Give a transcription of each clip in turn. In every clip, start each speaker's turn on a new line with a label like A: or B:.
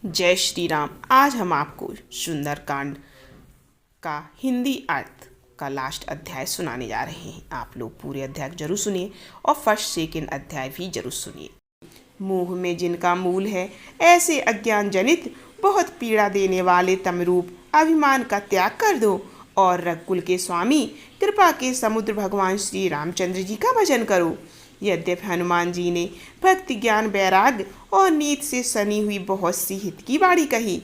A: जय श्री राम। आज हम आपको सुंदरकांड का हिंदी अर्थ का लास्ट अध्याय सुनाने जा रहे हैं। आप लोग पूरे अध्याय जरूर सुनिए और फर्स्ट सेकंड अध्याय भी जरूर सुनिए। मोह में जिनका मूल है, ऐसे अज्ञान जनित बहुत पीड़ा देने वाले तमरूप अभिमान का त्याग कर दो और रघुकुल के स्वामी कृपा के समुद्र भगवान श्री रामचंद्र जी का भजन करो। यद्यपि हनुमान जी ने भक्ति ज्ञान वैराग्य और नीति से सनी हुई बहुत सी हित की बाणी कही,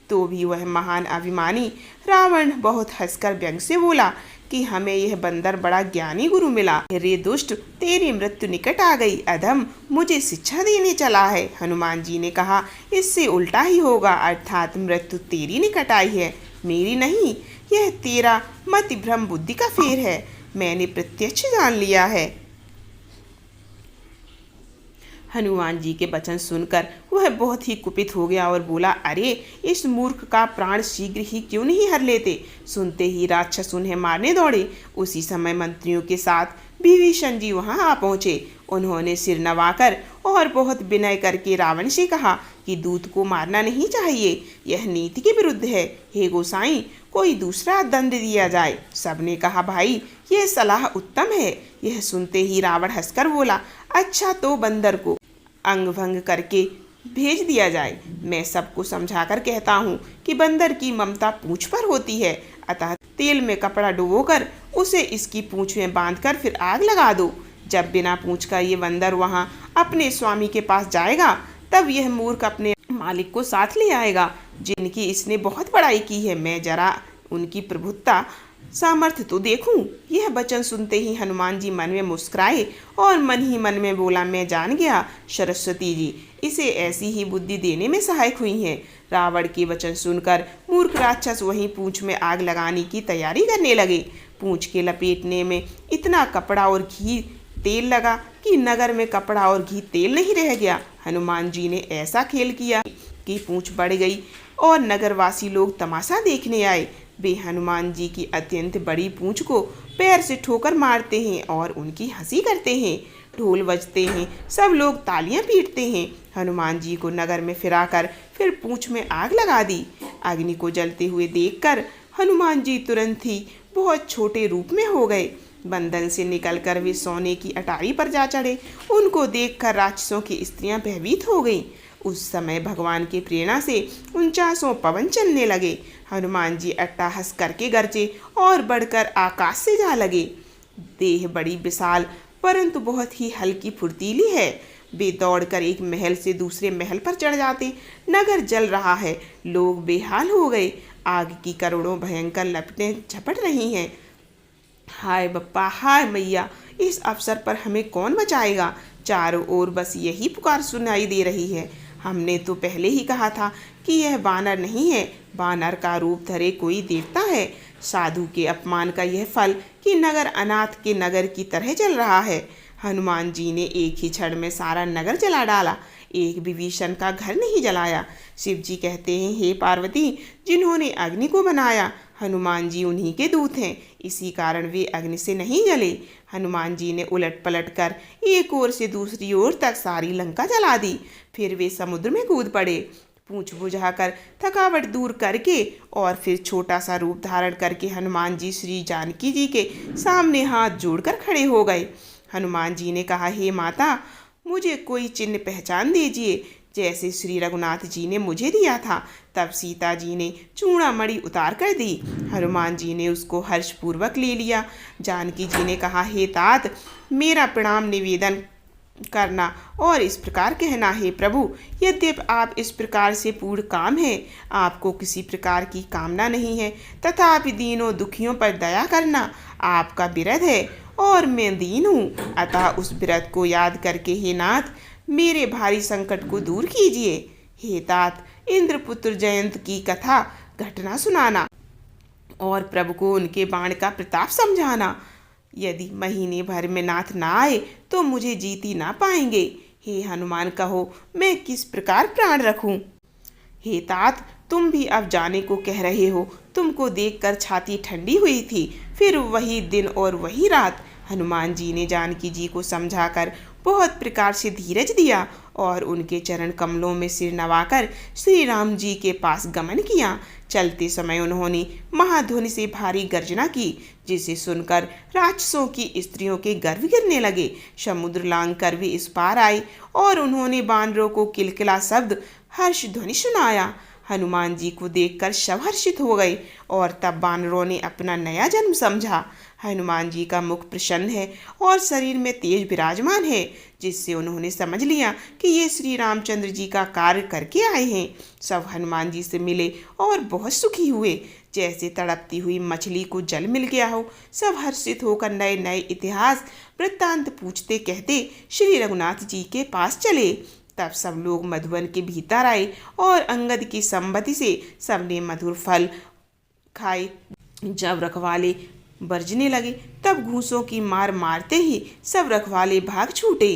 A: तो भी वह महान अभिमानी रावण बहुत हंसकर व्यंग से बोला कि हमें यह बंदर बड़ा ज्ञानी गुरु मिला। रे दुष्ट, तेरी मृत्यु निकट आ गई। अधम मुझे शिक्षा देने चला है। हनुमान जी ने कहा, इससे उल्टा ही होगा, अर्थात मृत्यु तेरी निकट आई है, मेरी नहीं। यह तेरा मति भ्रम बुद्धि का फेर है, मैंने प्रत्यक्ष जान लिया है। हनुमान जी के वचन सुनकर वह बहुत ही कुपित हो गया और बोला, अरे इस मूर्ख का प्राण शीघ्र ही क्यों नहीं हर लेते। सुनते ही राक्षस उन्हें मारने दौड़े। उसी समय मंत्रियों के साथ विभीषण जी वहां आ पहुंचे। उन्होंने सिर नवाकर और बहुत विनय करके रावण से कहा कि दूत को मारना नहीं चाहिए, यह नीति के विरुद्ध है। हे गोसाई, कोई दूसरा दंड दिया जाए। सबने कहा, भाई यह सलाह उत्तम है। यह सुनते ही रावण हंसकर बोला, अच्छा तो बंदर को अंग भंग करके भेज दिया जाए। मैं सबको समझाकर कहता हूँ कि बंदर की ममता पूंछ पर होती है, अतः तेल में कपड़ा डुबोकर उसे इसकी पूंछ में बांधकर फिर आग लगा दो। जब बिना पूंछ का ये बंदर वहाँ अपने स्वामी के पास जाएगा, तब यह मूर्ख अपने मालिक को साथ ले आएगा, जिनकी इसने बहुत बड़ाई की है। मैं जरा उनकी प्रभुता सामर्थ्य तो देखूं। यह वचन सुनते ही हनुमान जी मन में मुस्कुराए और मन ही मन में बोला, मैं जान गया, सरस्वती जी इसे ऐसी ही बुद्धि देने में सहायक हुई हैं। रावण के वचन सुनकर मूर्ख राक्षस वहीं पूंछ में आग लगाने की तैयारी करने लगे। पूंछ के लपेटने में इतना कपड़ा और घी तेल लगा कि नगर में कपड़ा और घी तेल नहीं रह गया। हनुमान जी ने ऐसा खेल किया कि पूंछ बढ़ गई और नगरवासी लोग तमाशा देखने आए। वे हनुमान जी की अत्यंत बड़ी पूंछ को पैर से ठोकर मारते हैं और उनकी हंसी करते हैं। ढोल बजते हैं, सब लोग तालियां पीटते हैं। हनुमान जी को नगर में फिराकर फिर पूंछ में आग लगा दी। अग्नि को जलते हुए देखकर हनुमान जी तुरंत ही बहुत छोटे रूप में हो गए। बंधन से निकलकर वे सोने की अटारी पर जा चढ़े। उनको देखकर राक्षसों की स्त्रियां भयभीत हो गईं। उस समय भगवान की प्रेरणा से 49 पवन चलने लगे। हनुमान जी अट्टहास करके गरजे और बढ़कर आकाश से जा लगे। देह बड़ी विशाल परंतु बहुत ही हल्की फुर्तीली है। वे दौड़कर एक महल से दूसरे महल पर चढ़ जाते। नगर जल रहा है, लोग बेहाल हो गए। आग की करोड़ों भयंकर लपटें झपट रही हैं। हाय बप्पा, हाय मैया, इस अवसर पर हमें कौन बचाएगा। चारों ओर बस यही पुकार सुनाई दे रही है। हमने तो पहले ही कहा था कि यह बानर नहीं है, बानर का रूप धरे कोई देवता है। साधु के अपमान का यह फल कि नगर अनाथ के नगर की तरह जल रहा है। हनुमान जी ने एक ही क्षण में सारा नगर जला डाला, एक विभीषण का घर नहीं जलाया। शिव जी कहते हैं, हे पार्वती, जिन्होंने अग्नि को बनाया, हनुमान जी उन्हीं के दूत हैं, इसी कारण वे अग्नि से नहीं जले। हनुमान जी ने उलट पलट कर एक ओर से दूसरी ओर तक सारी लंका जला दी। फिर वे समुद्र में कूद पड़े। पूंछ बुझाकर थकावट दूर करके और फिर छोटा सा रूप धारण करके हनुमान जी श्री जानकी जी के सामने हाथ जोड़कर खड़े हो गए। हनुमान जी ने कहा, हे माता, मुझे कोई चिन्ह पहचान दीजिए, जैसे श्री रघुनाथ जी ने मुझे दिया था। तब सीता जी ने चूड़ामणि उतार कर दी। हनुमान जी ने उसको हर्षपूर्वक ले लिया। जानकी जी ने कहा, हे तात, मेरा प्रणाम निवेदन करना और इस प्रकार कहना, हे प्रभु, यद्यपि आप इस प्रकार से पूर्ण काम है, आपको किसी प्रकार की कामना नहीं है, तथापि दीनों दुखियों पर दया करना आपका विरध है और मैं दीन हूँ। अतः उस विरध को याद करके हे नाथ, मेरे भारी संकट को दूर कीजिए। हे तात, इंद्रपुत्र जयंत की कथा घटना सुनाना और प्रभु को उनके बाण का प्रताप समझाना। यदि महीने भर में नाथ ना आए तो मुझे जीती ना पाएंगे। हे हनुमान, कहो मैं किस प्रकार प्राण रखूं। हे तात, तुम भी अब जाने को कह रहे हो। तुमको देखकर छाती ठंडी हुई थी। फिर वही दिन और वही रात। हनुमान जी ने जानकी जी को समझाकर बहुत प्रकार से धीरज दिया और उनके चरण कमलों में सिर नवाकर श्री राम जी के पास गमन किया। चलते समय उन्होंने महाध्वनि से भारी गर्जना की, जिसे सुनकर राक्षसों की स्त्रियों के गर्भ गिरने लगे। समुद्र लांग कर भी इस पार आए और उन्होंने बानरों को किलकिला शब्द हर्ष ध्वनि सुनाया। हनुमान जी को देखकर सब हर्षित हो गए और तब बानरों ने अपना नया जन्म समझा। हनुमान जी का मुख प्रसन्न है और शरीर में तेज विराजमान है, जिससे उन्होंने समझ लिया कि ये श्री रामचंद्र जी का कार्य करके आए हैं। सब हनुमान जी से मिले और बहुत सुखी हुए, जैसे तड़पती हुई मछली को जल मिल गया हो। सब हर्षित होकर नए नए इतिहास वृत्तांत पूछते कहते श्री रघुनाथ जी के पास चले। तब सब लोग मधुवन के भीतर आए और अंगद की सम्मति से सबने मधुर फल खाए। जब रखवाले बरजने लगे तब घूंसों की मार मारते ही सब रखवाले भाग छूटे।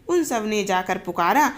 A: उन सब ने जाकर पुकारा,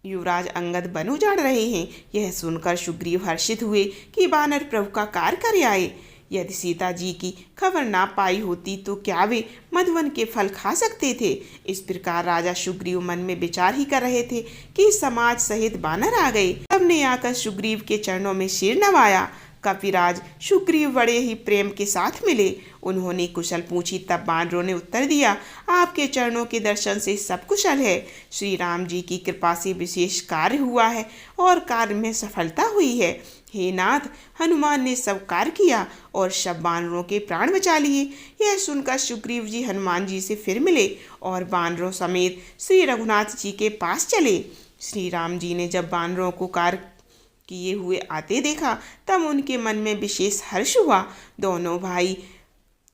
A: युवराज अंगद वन उजाड़ रहे हैं। यह सुनकर सुग्रीव हर्षित हुए कि वानर प्रभु का कार्य कर आए। यदि सीता जी की खबर ना पाई होती तो क्या वे मधुवन के फल खा सकते थे। इस प्रकार राजा सुग्रीव मन में विचार ही कर रहे थे कि समाज सहित वानर आ गए। सबने आकर सुग्रीव के चरणों में सिर नवाया। कपिराज सुग्रीव बड़े ही प्रेम के साथ मिले। उन्होंने कुशल पूछी, तब वानरों ने उत्तर दिया, आपके चरणों के दर्शन से सब कुशल है। श्री राम जी की कृपा से विशेष कार्य हुआ है और कार्य में सफलता हुई है। हे नाथ, हनुमान ने सब कार्य किया और सब वानरों के प्राण बचा लिए। यह सुनकर सुग्रीव जी हनुमान जी से फिर मिले और वानरों समेत श्री रघुनाथ जी के पास चले। श्री राम जी ने जब वानरों को कार्य किए हुए आते देखा तब उनके मन में विशेष हर्ष हुआ। दोनों भाई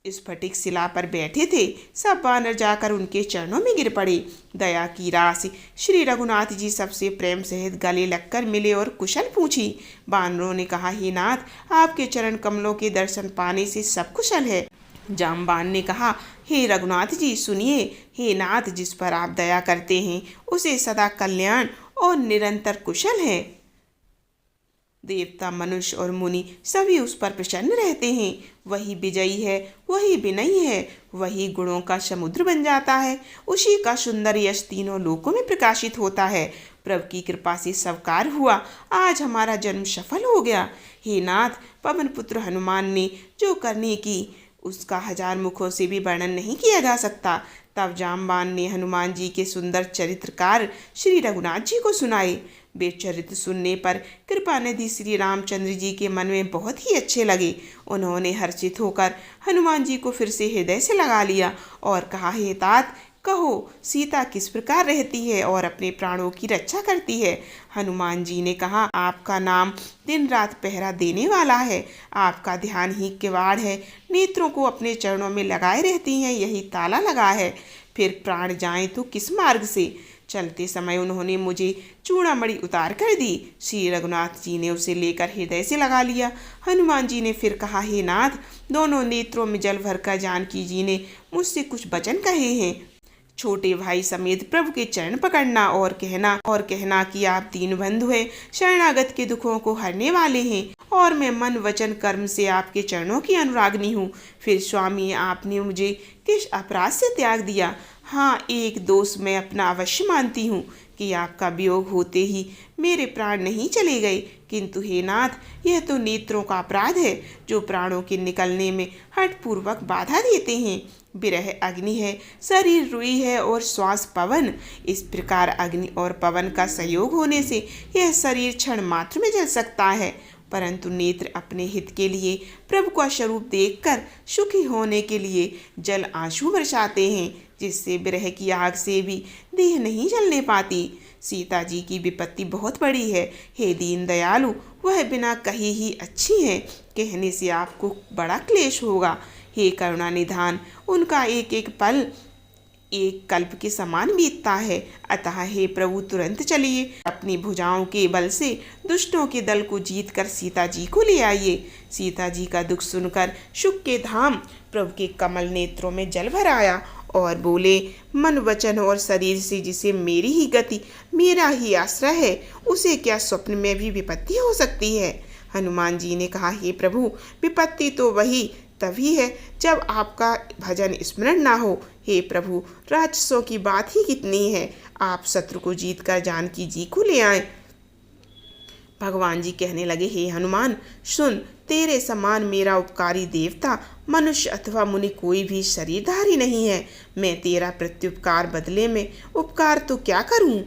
A: स्फटिक शिला पर बैठे थे। सब वानर जाकर उनके चरणों में गिर पड़े। दया की राशि श्री रघुनाथ जी सबसे प्रेम सहित गले लगकर मिले और कुशल पूछी। वानरों ने कहा, हे नाथ, आपके चरण कमलों के दर्शन पाने से सब कुशल है। जामवान ने कहा, हे रघुनाथ जी सुनिए। हे नाथ, जिस पर आप दया करते हैं उसे सदा कल्याण और निरंतर कुशल है। देवता, मनुष्य और मुनि सभी उस पर प्रसन्न रहते हैं। वही विजयी है, वही विनयी है, वही गुणों का समुद्र बन जाता है। उसी का सुंदर यश तीनों लोकों में प्रकाशित होता है। प्रभु की कृपा से सब कार्य हुआ। आज हमारा जन्म सफल हो गया। हे नाथ, पवन पुत्र हनुमान ने जो करने की उसका 1000 मुखों से भी वर्णन नहीं किया जा सकता। तब जामवान ने हनुमान जी के सुंदर चरित्रकार श्री रघुनाथ जी को सुनाए। वे चरित्र सुनने पर कृपा निधि श्री रामचंद्र जी के मन में बहुत ही अच्छे लगे। उन्होंने हर्षित होकर हनुमान जी को फिर से हृदय से लगा लिया और कहा, हे तात, कहो सीता किस प्रकार रहती है और अपने प्राणों की रक्षा करती है। हनुमान जी ने कहा, आपका नाम दिन रात पहरा देने वाला है। आपका ध्यान ही किवाड़ है। नेत्रों को अपने चरणों में लगाए रहती हैं, यही ताला लगा है। फिर प्राण जाएं तो किस मार्ग से। चलते समय उन्होंने मुझे चूड़ामणि उतार कर दी। श्री रघुनाथ जी ने उसे लेकर हृदय से लगा लिया। हनुमान जी ने फिर कहा, हे नाथ, दोनों नेत्रों में जल भरकर जानकी जी ने मुझसे कुछ वचन कहे हैं। छोटे भाई समेत प्रभु के चरण पकड़ना और कहना कि आप दीन बंधु हैं, शरणागत के दुखों को हरने वाले हैं और मैं मन वचन कर्म से आपके चरणों की अनुरागनी हूँ। फिर स्वामी, आपने मुझे किस अपराध से त्याग दिया। हाँ, एक दोष मैं अपना अवश्य मानती हूँ कि आपका वियोग होते ही मेरे प्राण नहीं चले गए, किंतु हे नाथ, यह तो नेत्रों का अपराध है जो प्राणों के निकलने में हठपूर्वक बाधा देते हैं। विरह अग्नि है, शरीर रुई है और श्वास पवन। इस प्रकार अग्नि और पवन का सहयोग होने से यह शरीर क्षण मात्र में जल सकता है, परंतु नेत्र अपने हित के लिए प्रभु का स्वरूप देखकर सुखी होने के लिए जल आंसू बरसाते हैं, जिससे विरह की आग से भी देह नहीं जलने पाती। सीता जी की विपत्ति बहुत बड़ी है। हे दीन दयालु, वह बिना कहे ही अच्छी है। कहने से आपको बड़ा क्लेश होगा। हे करुणा निधान, उनका एक एक पल एक कल्प के समान बीतता है। अतः हे प्रभु, तुरंत चलिए, अपनी भुजाओं के बल से दुष्टों के दल को जीत कर सीता जी को ले आइए। सीता जी का दुख सुनकर सुख के धाम प्रभु के कमल नेत्रों में जल भर आया और बोले, मन वचन और शरीर से जिसे मेरी ही गति, मेरा ही आश्रय है, उसे क्या स्वप्न में भी विपत्ति हो सकती है। हनुमान जी ने कहा, हे प्रभु, विपत्ति तो वही तभी है जब आपका भजन स्मरण ना हो। हे प्रभु, राक्षसों की बात ही कितनी है, आप शत्रु को जीत कर जानकी जी को ले आए। भगवान जी कहने लगे, हे हनुमान सुन, तेरे समान मेरा उपकारी देवता, मनुष्य अथवा मुनि कोई भी शरीरधारी नहीं है। मैं तेरा प्रत्युपकार बदले में उपकार तो क्या करूं?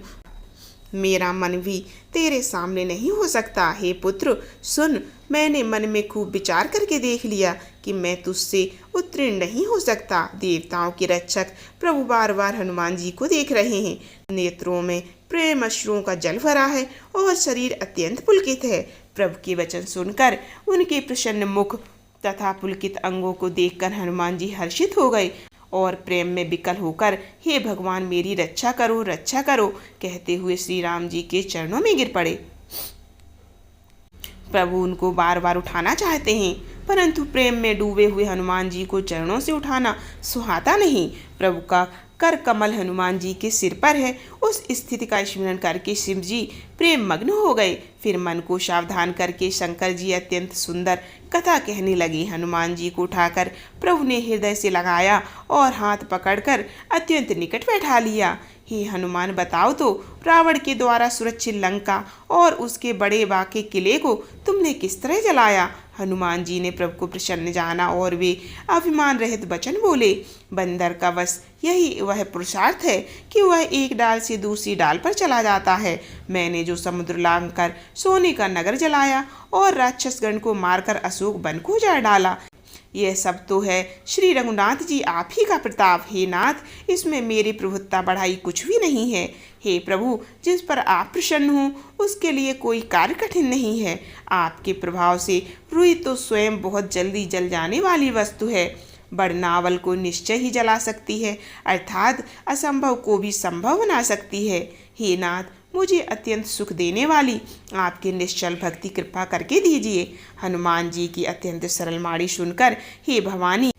A: मेरा मन भी तेरे सामने नहीं हो सकता। हे पुत्र सुन, मैंने मन में खूब विचार करके देख लिया कि मैं तुझसे उत्तीर्ण नहीं हो सकता। देवताओं के रक्षक प्रभु बार बार हनुमान जी को देख रहे हैं। नेत्रों में प्रेम अश्रुओं का जल भरा है और शरीर अत्यंत पुलकित है। प्रभु के वचन सुनकर उनके प्रसन्न मुख तथा पुलकित अंगों को देखकर हनुमान जी हर्षित हो गए और प्रेम में विकल होकर, हे भगवान मेरी रक्षा करो कहते हुए श्री राम जी के चरणों में गिर पड़े। प्रभु उनको बार बार उठाना चाहते हैं, परंतु प्रेम में डूबे हुए हनुमान जी को चरणों से उठाना सुहाता नहीं। प्रभु का कर कमल हनुमान जी के सिर पर है। उस स्थिति का स्मरण करके शिव जी प्रेम मग्न हो गए। फिर मन को सावधान करके शंकर जी अत्यंत सुंदर कथा कहने लगे। हनुमान जी को उठाकर प्रभु ने हृदय से लगाया और हाथ पकड़कर अत्यंत निकट बैठा लिया। हे हनुमान बताओ तो, रावण के द्वारा सुरक्षित लंका और उसके बड़े बाके किले को तुमने किस तरह जलाया? हनुमान जी ने प्रभु को प्रसन्न जाना और वे अभिमान रहित वचन बोले, बंदर का वश यही वह पुरुषार्थ है कि वह एक डाल से दूसरी डाल पर चला जाता है। मैंने जो समुद्र लांघ कर सोने का नगर जलाया और राक्षसगण को मारकर अशोक वन को उजाड़ डाला, यह सब तो है श्री रघुनाथ जी आप ही का प्रताप। हे नाथ, इसमें मेरी प्रभुत्ता बढ़ाई कुछ भी नहीं है। हे प्रभु, जिस पर आप प्रसन्न हो उसके लिए कोई कार्य कठिन नहीं है। आपके प्रभाव से रुई तो स्वयं बहुत जल्दी जल जाने वाली वस्तु है, बड़ नावल को निश्चय ही जला सकती है, अर्थात असंभव को भी संभव बना सकती है। हे नाथ, मुझे अत्यंत सुख देने वाली आपकी निश्चल भक्ति कृपा करके दीजिए। हनुमान जी की अत्यंत सरल वाणी सुनकर, हे भवानी,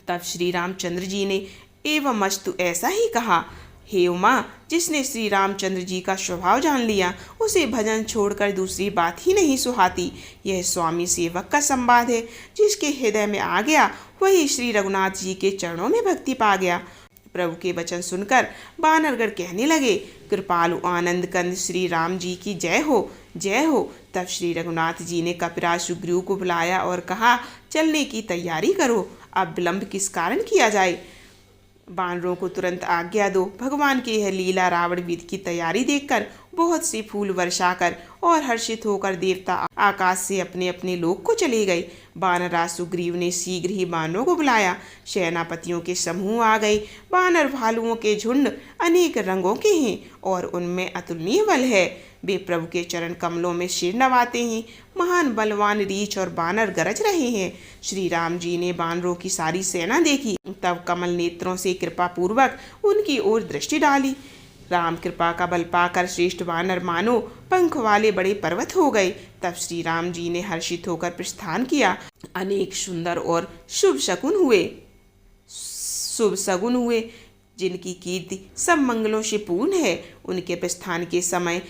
A: तब श्री रामचंद्र जी ने एवं मस्तु ऐसा ही कहा। हे उमा, जिसने श्री रामचंद्र जी का स्वभाव जान लिया उसे भजन छोड़कर दूसरी बात ही नहीं सुहाती। यह स्वामी सेवक का संवाद है। जिसके हृदय में आ गया वही श्री रघुनाथ जी के चरणों में भक्ति पा गया। प्रभु के वचन सुनकर बानरगण कहने लगे, कृपालु आनंद कंद श्री राम जी की जय हो, जय हो। तब श्री रघुनाथ जी ने कपिराज सुग्रीव को बुलाया और कहा, चलने की तैयारी करो, अब विलंब किस कारण किया जाए? बानरों को तुरंत आज्ञा दो। भगवान की यह लीला रावण वध की तैयारी देखकर बहुत से फूल वर्षाकर और हर्षित होकर देवता आकाश से अपने अपने लोक को चले गए। बानरराज सुग्रीव ने शीघ्र ही बानरों को बुलाया। सेनापतियों के समूह आ गए। बानर भालुओं के झुंड अनेक रंगों के हैं और उनमें अतुलनीय बल है। वे प्रभु के चरण कमलों में सिर नवाते हैं। महान बलवान रीछ और बानर गरज रहे हैं। श्री राम जी ने बानरों की सारी सेना देखी, तब कमल नेत्रों से कृपा पूर्वक उनकी ओर दृष्टि डाली। राम कृपा का बल पाकर श्रेष्ठ वानर मानो पंख वाले बड़े पर्वत हो गए। तब श्री राम जी ने हर्षित होकर प्रस्थान किया। अनेक सुंदर और शुभ शकुन हुए जिनकी कीर्ति सब मंगलों से पूर्ण है। उनके प्रस्थान के समय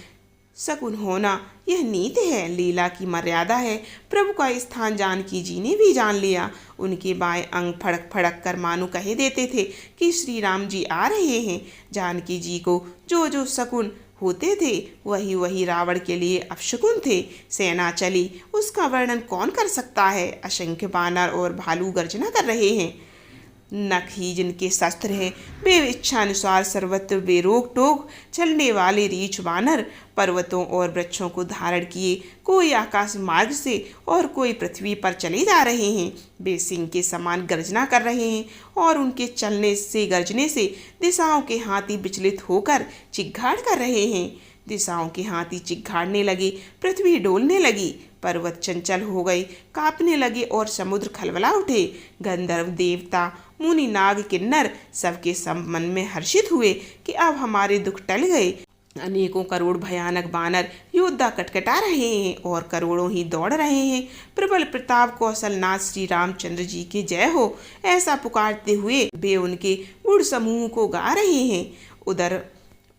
A: शकुन होना यह नीति है, लीला की मर्यादा है। प्रभु का स्थान जानकी जी ने भी जान लिया। उनके बाएं अंग फड़क फड़क कर मानो कहे देते थे कि श्री राम जी आ रहे हैं। जानकी जी को जो जो शकुन होते थे वही वही रावण के लिए अपशकुन थे। सेना चली, उसका वर्णन कौन कर सकता है। असंख्य बानर और भालू गर्जना कर रहे हैं। नख ही जिनके शस्त्र हैं, वे इच्छानुसार सर्वत्र बेरोक टोक चलने वाले रीछ वानर पर्वतों और वृक्षों को धारण किए कोई आकाश मार्ग से और कोई पृथ्वी पर चले जा रहे हैं। वे सिंह के समान गर्जना कर रहे हैं और उनके चलने से गर्जने से दिशाओं के हाथी विचलित होकर चिघाड़ कर रहे हैं। दिशाओं के हाथी चिघाड़ने लगे, पृथ्वी डोलने लगी, पर्वत चंचल हो गए, कांपने लगे और समुद्र खलबला उठे। गंधर्व देवता मुनि नाग किन्नर सबके सब मन में हर्षित हुए कि अब हमारे दुख टल गए। अनेकों करोड़ भयानक बानर योद्धा कटकटा रहे हैं और करोड़ों ही दौड़ रहे हैं। प्रबल प्रताप कौशलनाथ श्री रामचंद्र जी की जय हो, ऐसा पुकारते हुए वे उनके उड़ समूह को गा रहे हैं।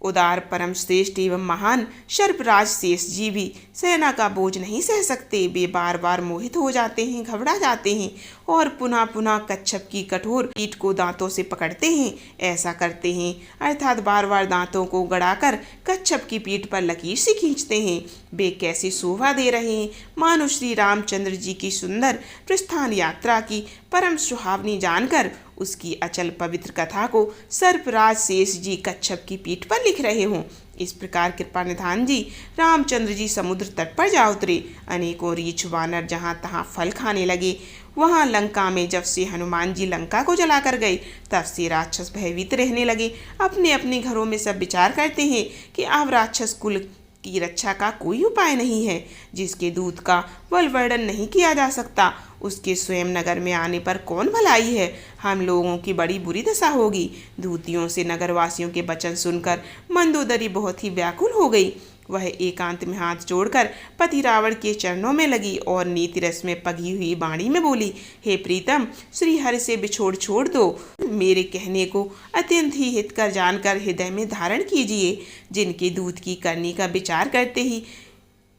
A: उदार परम श्रेष्ठ एवं महान सर्पराज शेष जी भी सेना का बोझ नहीं सह सकते। वे बार बार मोहित हो जाते हैं, घबरा जाते हैं और पुनः पुनः कच्छप की कठोर पीठ को दांतों से पकड़ते हैं। ऐसा करते हैं अर्थात बार बार दांतों को गड़ाकर कच्छप की पीठ पर लकीर से खींचते हैं। वे कैसी शोभा दे रहे हैं, मानो श्री रामचंद्र जी की सुंदर प्रस्थान यात्रा की परम सुहावनी जानकर उसकी अचल पवित्र कथा को सर्पराज शेष जी कच्छप की पीठ पर लिख रहे हों। इस प्रकार कृपा निधान जी रामचंद्र जी समुद्र तट पर जा उतरे। अनेकों रीछ वानर जहाँ तहाँ फल खाने लगे। वहाँ लंका में जब से हनुमान जी लंका को जलाकर गए, तब से राक्षस भयभीत रहने लगे। अपने अपने घरों में सब विचार करते हैं कि अब राक्षस कुल की रक्षा का कोई उपाय नहीं है। जिसके दूत का बल वर्णन नहीं किया जा सकता, उसके स्वयं नगर में आने पर कौन भलाई है। हम लोगों की बड़ी बुरी दशा होगी। दूतियों से नगरवासियों के वचन सुनकर मंदोदरी बहुत ही व्याकुल हो गई। वह एकांत में हाथ जोड़कर पति रावण के चरणों में लगी और नीति रस में पगी हुई वाणी में बोली, हे प्रीतम, श्री हरि से बिछोड़ छोड़ दो। मेरे कहने को अत्यंत ही हितकर जानकर हृदय में धारण कीजिए। जिनके दूत की करनी का विचार करते ही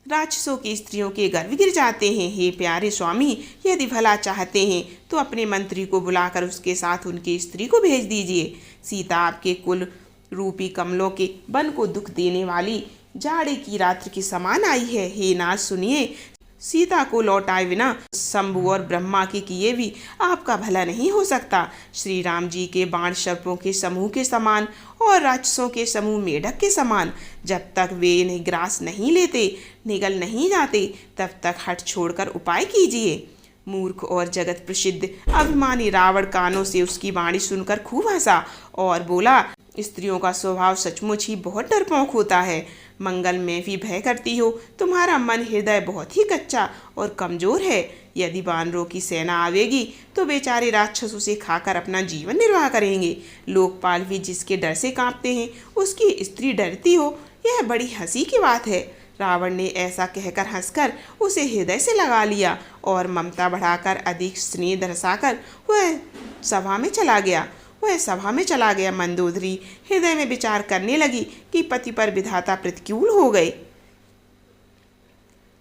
A: राक्षसों की स्त्रियों के गर्भ गिर जाते हैं। हे प्यारे स्वामी, यदि भला चाहते हैं तो अपने मंत्री को बुलाकर उसके साथ उनकी स्त्री को भेज दीजिए। सीता आपके कुल रूपी कमलों के वन को दुख देने वाली जाड़े की रात्रि के समान आई है। हे नाथ सुनिए, सीता को लौटाए बिना शंभु और ब्रह्मा के किए भी आपका भला नहीं हो सकता। श्री राम जी के बाण सर्पों के समूह के समान और राक्षसों के समूह मेढक के समान। जब तक वे इन्हें ग्रास नहीं लेते, निगल नहीं जाते, तब तक हट छोड़कर उपाय कीजिए। मूर्ख और जगत प्रसिद्ध अभिमानी रावण कानों से उसकी वाणी सुनकर खूब हंसा और बोला, स्त्रियों का स्वभाव सचमुच ही बहुत डरपोक होता है। मंगल में भी भय करती हो। तुम्हारा मन हृदय बहुत ही कच्चा और कमजोर है। यदि वानरों की सेना आवेगी तो बेचारे राक्षस उसे खाकर अपना जीवन निर्वाह करेंगे। लोकपाल भी जिसके डर से कांपते हैं, उसकी स्त्री डरती हो, यह बड़ी हंसी की बात है। रावण ने ऐसा कहकर हंसकर उसे हृदय से लगा लिया और ममता बढ़ाकर अधिक स्नेह दर्शाकर वह सभा में चला गया। मंदोदरी हृदय में विचार करने लगी कि पति पर विधाता प्रतिकूल हो गए।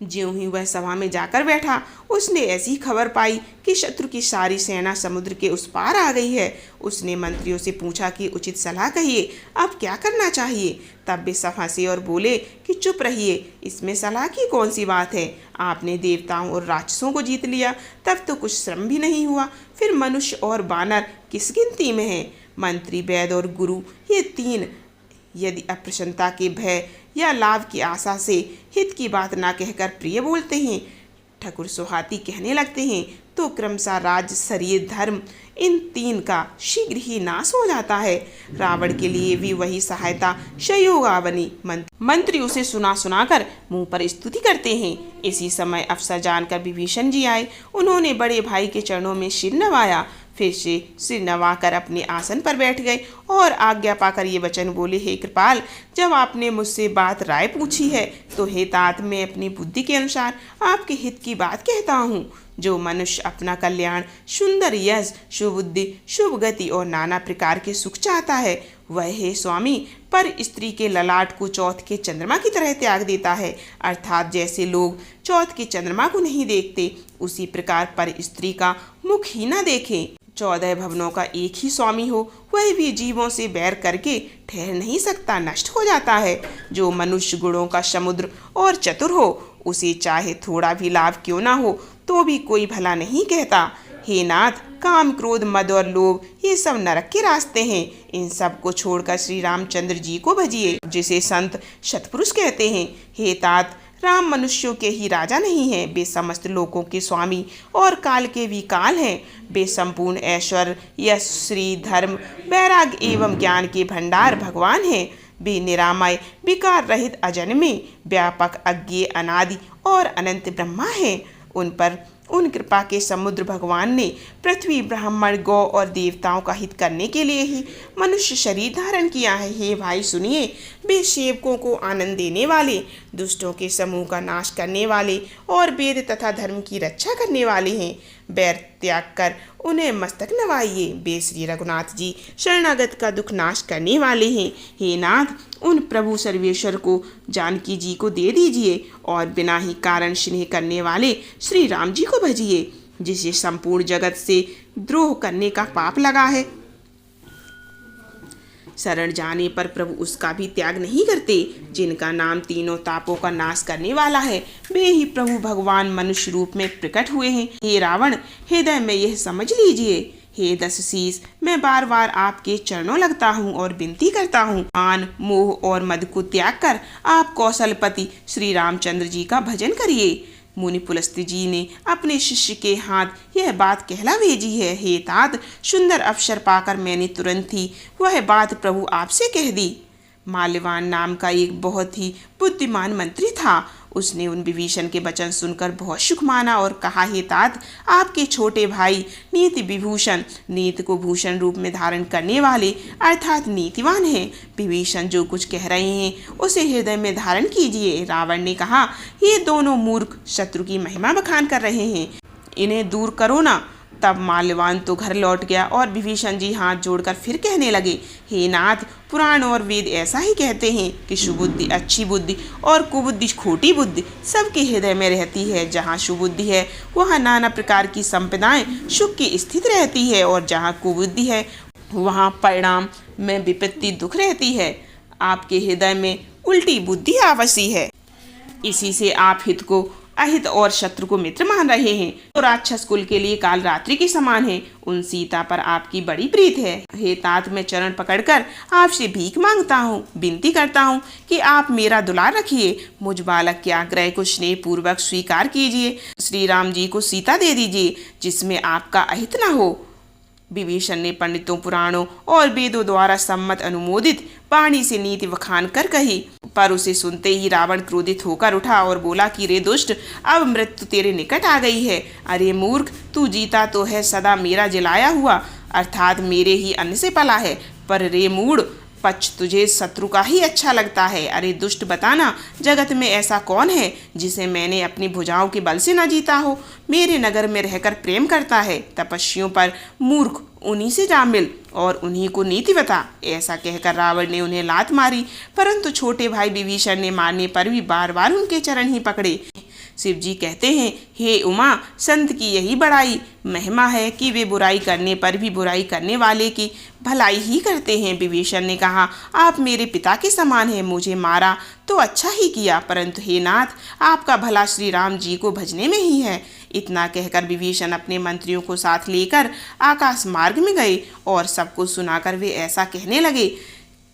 A: ज्यों ही वह सभा में जाकर बैठा, उसने ऐसी खबर पाई कि शत्रु की सारी सेना समुद्र के उस पार आ गई है। उसने मंत्रियों से पूछा कि उचित सलाह कहिए, अब क्या करना चाहिए। तब वे सब हंसे और बोले कि चुप रहिए, इसमें सलाह की कौन सी बात है। आपने देवताओं और राक्षसों को जीत लिया, तब तो कुछ श्रम भी नहीं हुआ। फिर मनुष्य और बानर किस गिनती में हैं। मंत्री, वैद्य और गुरु, ये तीन यदि अप्रसन्नता के भय या लाभ की आशा से हित की बात ना कहकर प्रिय बोलते हैं, ठकुर सुहाती कहने लगते हैं, तो क्रमशः राज्य, शरीर, धर्म, इन तीन का शीघ्र ही नाश हो जाता है। रावण के लिए भी वही सहायता संयोगा बनी। मंत्री उसे सुना सुनाकर मुंह पर स्तुति करते हैं। इसी समय अवसर जानकर विभीषण जी आए। उन्होंने बड़े भाई के चरणों में सिर नवाया, फिर से सिर नवाकर अपने आसन पर बैठ गए और आज्ञा पाकर ये वचन बोले, हे कृपाल, जब आपने मुझसे बात राय पूछी है तो हे तात, मैं अपनी बुद्धि के अनुसार आपके हित की बात कहता हूँ। जो मनुष्य अपना कल्याण, सुंदर यश, सुबुद्धि, शुभ गति और नाना प्रकार के सुख चाहता है, वह हे स्वामी पर स्त्री के ललाट को चौथ के चंद्रमा की तरह त्याग देता है। अर्थात जैसे लोग चौथ के चंद्रमा को नहीं देखते, उसी प्रकार पर स्त्री का मुख ही न देखें। 14 भवनों का एक ही स्वामी हो, वह भी जीवों से बैर करके ठहर नहीं सकता, नष्ट हो जाता है। जो मनुष्य गुणों का समुद्र और चतुर हो, उसे चाहे थोड़ा भी लाभ क्यों ना हो तो भी कोई भला नहीं कहता। हे नाथ, काम, क्रोध, मद और लोभ, ये सब नरक के रास्ते हैं। इन सब को छोड़कर श्री रामचंद्र जी को भजिए, जिसे संत सतपुरुष कहते हैं। हे तात, राम मनुष्यों के ही राजा नहीं है, वे समस्त लोकों के स्वामी और काल के भी काल हैं। वे संपूर्ण ऐश्वर्य, यश, श्री, धर्म, वैराग्य एवं ज्ञान के भंडार भगवान हैं। वे निरामय, विकार रहित, अजन्मे, व्यापक, अज्ञेय, अनादि और अनंत ब्रह्मा हैं। उन पर उन कृपा के समुद्र भगवान ने पृथ्वी, ब्राह्मण, गौ और देवताओं का हित करने के लिए ही मनुष्य शरीर धारण किया है। हे भाई सुनिए, वे सेवकों को आनंद देने वाले, दुष्टों के समूह का नाश करने वाले और वेद तथा धर्म की रक्षा करने वाले हैं। बैर त्याग कर उन्हें मस्तक नवाइए। वे श्री रघुनाथ जी शरणागत का दुख नाश करने वाले हैं। हे नाथ, उन प्रभु सर्वेश्वर को जानकी जी को दे दीजिए और बिना ही कारण स्नेह करने वाले श्री राम जी को भजिए, जिसे संपूर्ण जगत से द्रोह करने का पाप लगा है। शरण जाने पर प्रभु उसका भी त्याग नहीं करते। जिनका नाम तीनों तापों का नाश करने वाला है, वे ही प्रभु भगवान मनुष्य रूप में प्रकट हुए हैं। हे रावण, हृदय में यह समझ लीजिए। हे दशशीष, मैं बार बार आपके चरणों लगता हूँ और विनती करता हूँ, मान, मोह और मद को त्याग कर आप कौशलपति श्री रामचंद्र जी का भजन करिए। मुनि पुलस्त्य जी ने अपने शिष्य के हाथ यह बात कहला भेजी है। हे तात, सुंदर अवसर पाकर मैंने तुरंत ही वह बात प्रभु आपसे कह दी। माल्यवान नाम का एक बहुत ही बुद्धिमान मंत्री था। उसने उन विभीषण के वचन सुनकर बहुत सुख माना और कहा, हे तात, आपके छोटे भाई नीति विभूषण, नीति को भूषण रूप में धारण करने वाले अर्थात नीतिवान हैं। विभीषण जो कुछ कह रहे हैं उसे हृदय में धारण कीजिए। रावण ने कहा, ये दोनों मूर्ख शत्रु की महिमा बखान कर रहे हैं, इन्हें दूर करो ना। तब माल्यवान तो घर लौट गया और विभीषण जी हाथ जोड़कर फिर कहने लगे, हे नाथ, पुराण और वेद ऐसा ही कहते हैं कि सुबुद्धि अच्छी बुद्धि और कुबुद्धि खोटी बुद्धि सबके हृदय में रहती है। जहाँ सुबुद्धि है वहाँ नाना प्रकार की संपदाएं सुख की स्थित रहती है और जहाँ कुबुद्धि है वहाँ परिणाम में विपत्ति दुख रहती है। आपके हृदय में उल्टी बुद्धि आवसी है, इसी से आप हित को अहित और शत्रु को मित्र मान रहे हैं। तो राक्षस कुल के लिए काल रात्रि के समान है। उन सीता पर आपकी बड़ी प्रीत है। हे तात, मैं चरण पकड़कर आपसे भीख मांगता हूँ, विनती करता हूँ कि आप मेरा दुलार रखिए। मुझ बालक के आग्रह को स्नेह पूर्वक स्वीकार कीजिए। श्री राम जी को सीता दे दीजिए जिसमें आपका अहित न हो। विभीषण ने पंडितों, पुराणों और वेदों द्वारा सम्मत अनुमोदित वाणी से नीति बखान कर कही, पर उसे सुनते ही रावण क्रोधित होकर उठा और बोला कि रे दुष्ट, अब मृत्यु तेरे निकट आ गई है। अरे मूर्ख, तू जीता तो है सदा मेरा जिलाया हुआ, अर्थात मेरे ही अन्न से पला है, पर रे मूढ़, पक्ष तुझे शत्रु का ही अच्छा लगता है। अरे दुष्ट, बताना, जगत में ऐसा कौन है जिसे मैंने अपनी भुजाओं के बल से न जीता हो। मेरे नगर में रहकर प्रेम करता है, तपस्वियों पर मूर्ख, उन्हीं से जा मिल और उन्हीं को नीति बता। ऐसा कहकर रावण ने उन्हें लात मारी, परंतु छोटे भाई विभीषण ने मारने पर भी बार बार उनके चरण ही पकड़े। शिव जी कहते हैं, हे उमा, संत की यही बड़ाई महिमा है कि वे बुराई करने पर भी बुराई करने वाले की भलाई ही करते हैं। विभीषण ने कहा, आप मेरे पिता के समान हैं, मुझे मारा तो अच्छा ही किया, परंतु हे नाथ, आपका भला श्री राम जी को भजने में ही है। इतना कहकर विभीषण अपने मंत्रियों को साथ लेकर आकाश मार्ग में गए और सबको सुनाकर वे ऐसा कहने लगे,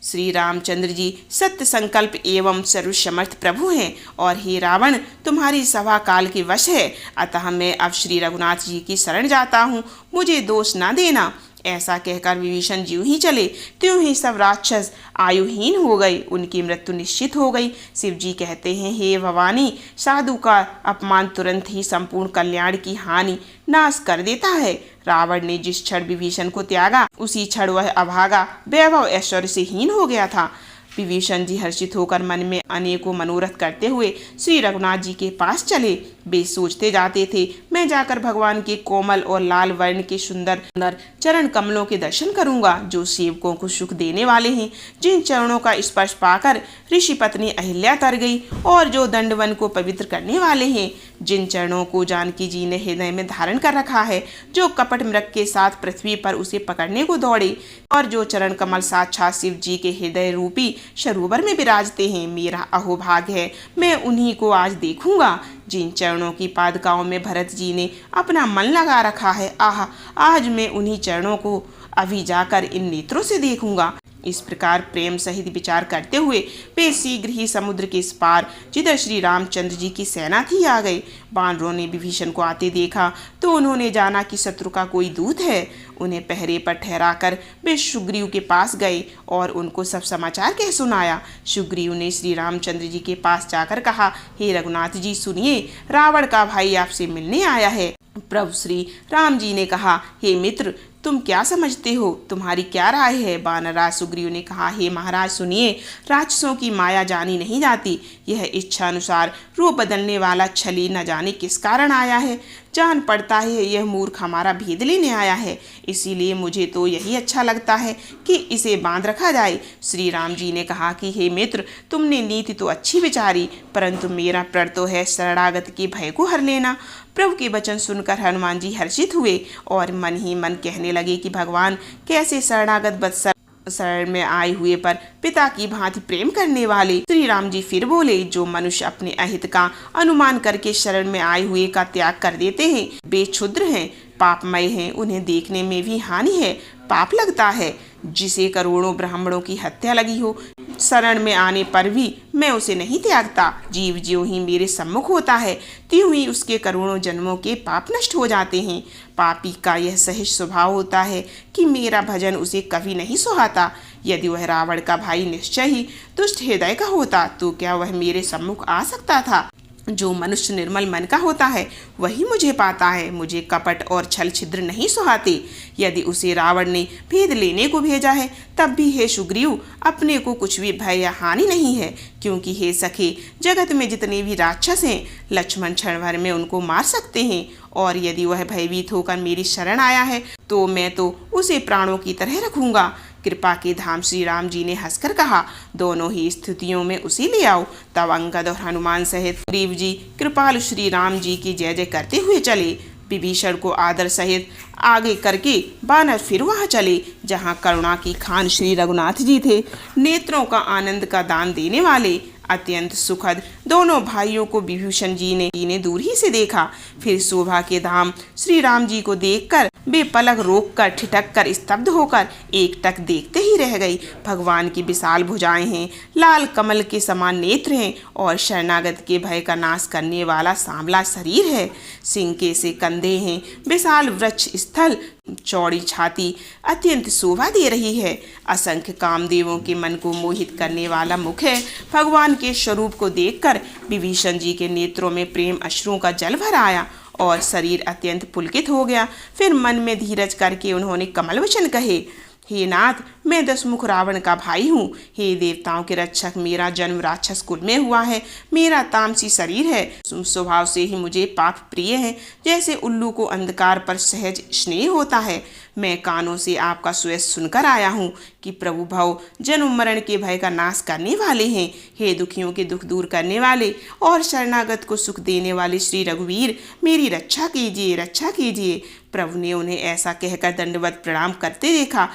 A: श्री रामचंद्र जी सत्य संकल्प एवं सर्वसमर्थ प्रभु हैं और हे रावण, तुम्हारी सभा काल के वश है, अतः मैं अब श्री रघुनाथ जी की शरण जाता हूँ, मुझे दोष न देना। ऐसा कहकर विभीषण ज्यों ही चले त्यों ही सब राक्षस आयुहीन हो गए, उनकी मृत्यु निश्चित हो गई। शिव जी कहते हैं, हे भवानी, साधु का अपमान तुरंत ही संपूर्ण कल्याण की हानि नाश कर देता है। रावण ने जिस क्षण विभीषण को त्यागा उसी क्षण वह अभागा वैभव ऐश्वर्य से हीन हो गया था। विभीषण जी हर्षित होकर मन में अनेकों मनोरथ करते हुए श्री रघुनाथ जी के पास चले। वे सोचते जाते थे, मैं जाकर भगवान के कोमल और लाल वर्ण के सुंदर चरण कमलों के दर्शन करूंगा, जो सेवकों को सुख देने वाले हैं, जिन चरणों का स्पर्श पाकर ऋषि पत्नी अहिल्या तर गई और जो दंडवन को पवित्र करने वाले हैं, जिन चरणों को जानकी जी ने हृदय में धारण कर रखा है, जो कपट मृग के साथ पृथ्वी पर उसे पकड़ने को दौड़े और जो चरण कमल साक्षात शिव जी के हृदय रूपी सरोवर में विराजते हैं। मेरा अहोभाग्य है, मैं उन्हीं को आज देखूंगा। जिन चरणों की पादुकाओं में भरत जी ने अपना मन लगा रखा है, आह, आज मैं उन्हीं चरणों को अभी जाकर इन नेत्रों से देखूंगा। इस प्रकार प्रेम सहित विचार करते हुए वे शीघ्र ही समुद्र के इस पार, जिधर श्री रामचंद्र जी की सेना थी, आ गए। वानरों ने विभीषण को आते देखा तो उन्होंने जाना कि शत्रु का कोई दूत है। उन्हें पहरे पर ठहराकर वे सुग्रीव के पास गए और उनको सब समाचार कह सुनाया। सुग्रीव ने श्री रामचंद्र जी के पास जाकर कहा, हे रघुनाथ जी सुनिए, रावण का भाई आपसे मिलने आया है। प्रभु श्री राम जी ने कहा, हे मित्र, तुम क्या समझते हो, तुम्हारी क्या राय है। वानरराज सुग्रीव ने कहा, हे महाराज सुनिए, राक्षसों की माया जानी नहीं जाती। यह इच्छा अनुसार रूप बदलने वाला छली न जाने किस कारण आया है। जान पड़ता है यह मूर्ख हमारा भेद लेने आया है, इसीलिए मुझे तो यही अच्छा लगता है कि इसे बांध रखा जाए। श्री राम जी ने कहा कि हे मित्र, तुमने नीति तो अच्छी विचारी, परंतु मेरा प्रण तो है शरणागत के भय को हर लेना। प्रभु के वचन सुनकर हनुमान जी हर्षित हुए और मन ही मन कहने लगे कि भगवान कैसे शरणागत वत्सल शरण में आए हुए पर पिता की भांति प्रेम करने वाले। श्री राम जी फिर बोले, जो मनुष्य अपने अहित का अनुमान करके शरण में आए हुए का त्याग कर देते हैं वे क्षुद्र हैं, पापमय हैं, उन्हें देखने में भी हानि है, पाप लगता है। जिसे करोड़ों ब्राह्मणों की हत्या लगी हो, शरण में आने पर भी मैं उसे नहीं त्यागता। जीव ज्यों ही मेरे सम्मुख होता है त्यों ही उसके करोड़ों जन्मों के पाप नष्ट हो जाते हैं। पापी का यह सहज स्वभाव होता है कि मेरा भजन उसे कभी नहीं सुहाता। यदि वह रावण का भाई निश्चय ही दुष्ट हृदय का होता तो क्या वह मेरे सम्मुख आ सकता था। जो मनुष्य निर्मल मन का होता है वही मुझे पाता है। मुझे कपट और छल छिद्र नहीं सुहाते। यदि उसे रावण ने भेद लेने को भेजा है तब भी हे सुग्रीव, अपने को कुछ भी भय या हानि नहीं है, क्योंकि हे सखे, जगत में जितने भी राक्षस हैं लक्ष्मण क्षण भर में उनको मार सकते हैं, और यदि वह भयभीत होकर मेरी शरण आया है तो मैं तो उसे प्राणों की तरह रखूंगा। कृपा के धाम श्री राम जी ने हंसकर कहा, दोनों ही स्थितियों में उसे ले आओ। तब अंगद और हनुमान सहित सुग्रीव जी कृपालु श्री राम जी की जय जय करते हुए चले। विभीषण को आदर सहित आगे करके बानर फिर वहां चले जहां करुणा की खान श्री रघुनाथ जी थे, नेत्रों का आनंद का दान देने वाले। अत्यंत सुखद दोनों भाइयों को विभीषण जी ने दूर ही से देखा। फिर शोभा के धाम श्री राम जी को देखकर वे पलक रोक कर ठिठक कर स्तब्ध होकर एकटक देखते ही रह गई। भगवान की विशाल भुजाएं हैं, लाल कमल के समान नेत्र हैं और शरणागत के भय का नाश करने वाला सांवला शरीर है। सिंह के से कंधे हैं, विशाल वृक्ष स्थल, चौड़ी छाती अत्यंत शोभा दे रही है। असंख्य कामदेवों के मन को मोहित करने वाला मुख है। भगवान के स्वरूप को देखकर विभीषण जी के नेत्रों में प्रेम अश्रुओं का जल भर आया और शरीर अत्यंत पुलकित हो गया। फिर मन में धीरज करके उन्होंने कमल वचन कहे, हे नाथ, मैं दशमुख रावण का भाई हूँ। हे देवताओं के रक्षक, मेरा जन्म राक्षस कुल में हुआ है। मेरा तामसी शरीर है। स्वभाव से ही मुझे पाप प्रिय है। जैसे उल्लू को अंधकार पर सहज स्नेह होता है, मैं कानों से आपका सुयस सुनकर आया हूँ कि प्रभु भव जन्म मरण के भय का नाश करने वाले हैं। हे दुखियों के दुख दूर करने वाले और शरणागत को सुख देने वाले श्री रघुवीर, मेरी रक्षा कीजिए, रक्षा कीजिए। प्रभु ने उन्हें ऐसा कहकर दंडवत प्रणाम करते देखा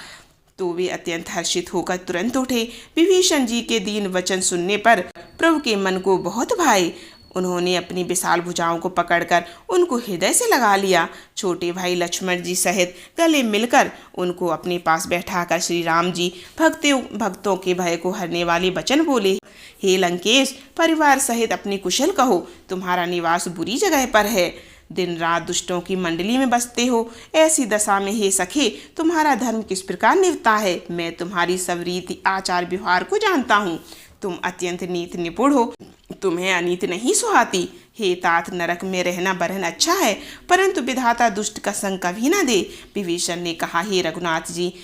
A: तो वे अत्यंत हर्षित होकर तुरंत उठे। विभीषण जी के दीन वचन सुनने पर प्रभु के मन को बहुत भाए। उन्होंने अपनी विशाल भुजाओं को पकड़कर उनको हृदय से लगा लिया। छोटे भाई लक्ष्मण जी सहित गले मिलकर उनको अपने पास बैठाकर श्री राम जी भक्तों के भय को हरने वाले वचन बोले, हे लंकेश, परिवार सहित अपनी कुशल कहो। तुम्हारा निवास बुरी जगह पर है, दिन रात दुष्टों की मंडली में बसते हो। ऐसी दशा में हे सखे, तुम्हारा धर्म किस प्रकार निभता है। मैं तुम्हारी सब रीति आचार व्यवहार को जानता हूँ। तुम अत्यंत नीति निपुण हो, तुम्हें अनीति नहीं सुहाती। हे तात, नरक में रहना बरन अच्छा है, परंतु विधाता दुष्ट का संग कभी न दे। विभीषण ने कहा, हे रघुनाथ जी,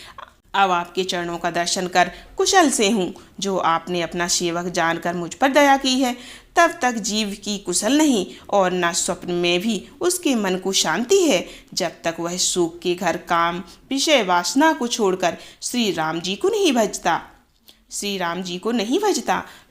A: अब आपके चरणों का दर्शन कर कुशल से हूँ। जो आपने अपना सेवक जानकर मुझ पर दया की है, तब तक जीव की कुशल नहीं और न स्वप्न में भी उसके मन को शांति है, जब तक वह सुख के घर काम विषय वासना को छोड़कर श्री राम जी को नहीं भजता।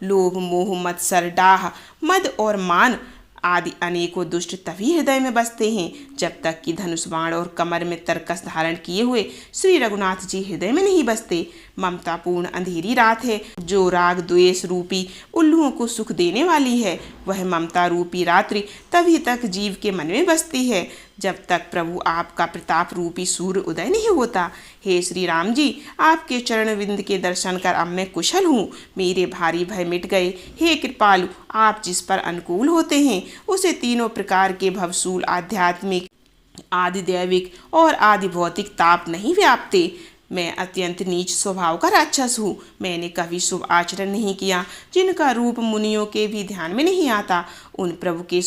A: लोभ मोह मत्सर डाह मद और मान आदि अनेकों दुष्ट तभी हृदय में बसते हैं जब तक कि धनुष बाण और कमर में तरकस धारण किए हुए श्री रघुनाथ जी हृदय में नहीं बसते। ममतापूर्ण अंधेरी रात है जो राग द्वेष रूपी उल्लुओं को सुख देने वाली है। वह ममता रूपी रात्रि तभी तक जीव के मन में बसती है जब तक प्रभु आपका प्रताप रूपी सूर्य उदय नहीं होता। हे श्री राम जी, आपके चरण विंद के दर्शन कर अब मैं कुशल हूँ। मेरे भारी भय मिट गए। हे कृपालु, आप जिस पर अनुकूल होते हैं उसे तीनों प्रकार के भवसूल आध्यात्मिक, आदि दैविक और आदि भौतिक ताप नहीं व्यापते। मैं अत्यंत नीच स्वभाव का राक्षस हूँ। मैंने कभी शुभ आचरण नहीं किया, जिनका रूप मुनियों के भी ध्यान में नहीं आता। उन प्रभु ने